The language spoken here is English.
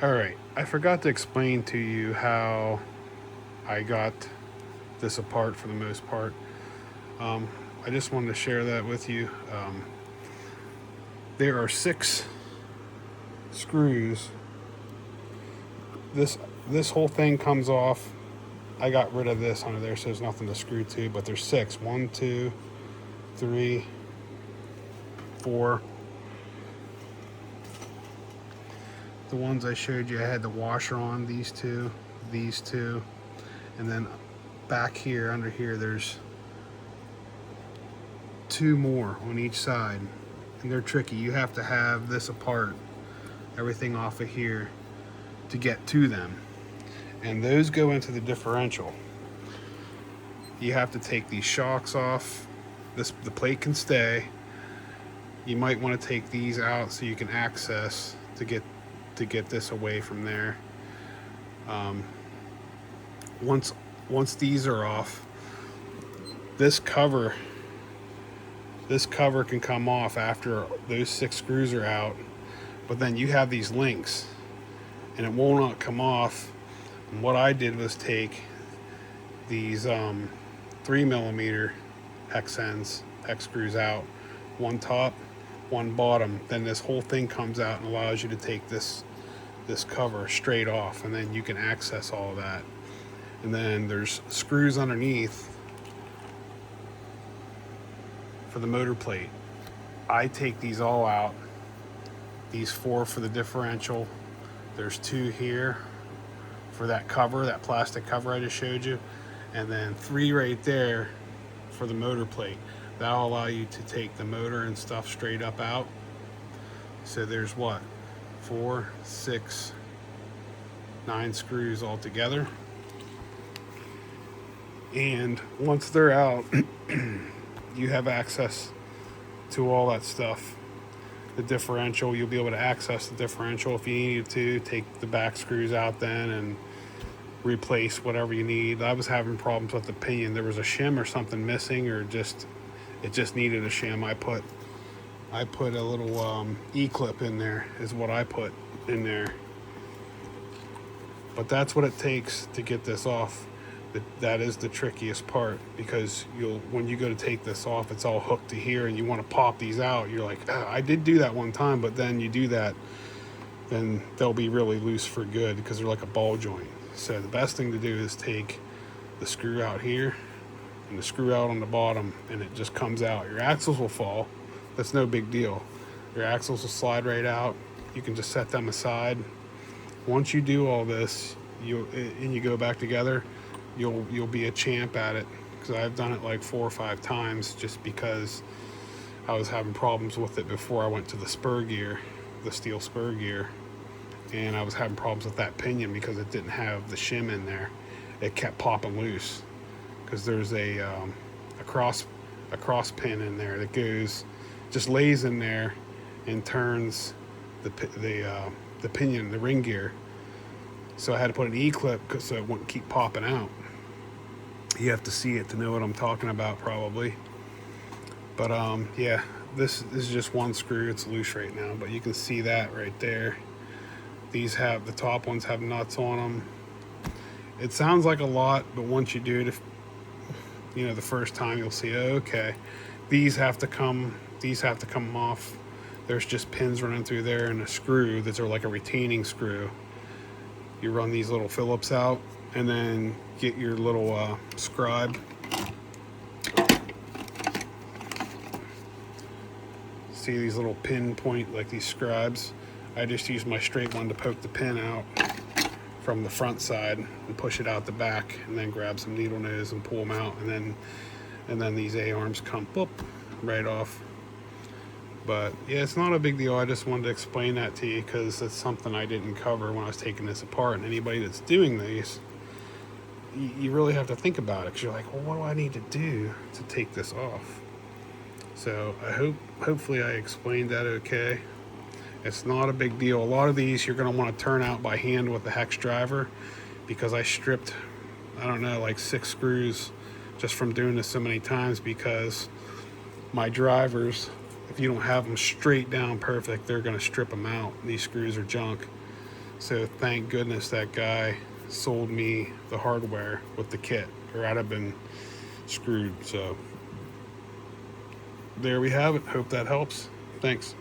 All right, I forgot to explain to you how I got this apart for the most part. Um, I just wanted to share that with you. There are 6 screws. This whole thing comes off. I got rid of this under there, so there's nothing to screw to. But there's 6. 1, 2, 3, 4. The ones I showed you, I had the washer on. These two, and then back here, under here, there's 2 more on each side, and they're tricky. You have to have this apart, everything off of here, to get to them, and those go into the differential. You have to take these shocks off. The plate can stay. You might want to take these out so you can access to get this away from there. Um, once these are off, this cover can come off after those 6 screws are out, but then you have these links and it will not come off. And what I did was take these 3mm hex screws out, one top, one bottom. Then this whole thing comes out and allows you to take this cover straight off, and then you can access all of that. And then there's screws underneath for the motor plate. I take these all out. These 4 for the differential. There's 2 here for that cover, that plastic cover I just showed you, and then 3 right there for the motor plate. That'll allow you to take the motor and stuff straight up out. So there's what, 4, 6, 9 screws all together. And once they're out, you have access to all that stuff. The differential, you'll be able to access the differential if you needed to. Take the back screws out then and replace whatever you need. I was having problems with the pinion. There was a shim or something missing, or it just needed a shim. I put a little E-clip in there, is what I put in there. But that's what it takes to get this off. That is the trickiest part, because when you go to take this off, it's all hooked to here, and you want to pop these out. You're like, oh, I did do that one time, but then you do that, then they'll be really loose for good because they're like a ball joint. So the best thing to do is take the screw out here and the screw out on the bottom, and it just comes out. Your axles will fall. That's no big deal. Your axles will slide right out. You can just set them aside. Once you do all this, and you go back together, you'll be a champ at it, because I've done it like 4 or 5 times, just because I was having problems with it before I went to the spur gear, the steel spur gear, and I was having problems with that pinion because it didn't have the shim in there. It kept popping loose because there's a cross pin in there that just lays in there and turns the pinion, the ring gear. So I had to put an E-clip so it wouldn't keep popping out. You have to see it to know what I'm talking about, probably. But yeah, this is just one screw. It's loose right now, but you can see that right there. The top ones have nuts on them. It sounds like a lot, but once you do it, the first time, you'll see, oh, okay, these have to come off. There's just pins running through there and a screw that's like a retaining screw. You run these little Phillips out, and then get your little scribe. See these little pin point, like these scribes? I just use my straight one to poke the pin out from the front side and push it out the back, and then grab some needle nose and pull them out, and then these A-arms come boop, right off. But yeah, it's not a big deal. I just wanted to explain that to you because it's something I didn't cover when I was taking this apart. And anybody that's doing these, you really have to think about it, because you're like, well, what do I need to do to take this off? So hopefully I explained that okay. It's not a big deal. A lot of these you're going to want to turn out by hand with the hex driver, because I stripped, I don't know, like 6 screws just from doing this so many times, because my drivers, if you don't have them straight down perfect, they're going to strip them out. These screws are junk. So thank goodness that guy sold me the hardware with the kit, or I'd have been screwed. So there we have it. Hope that helps. Thanks.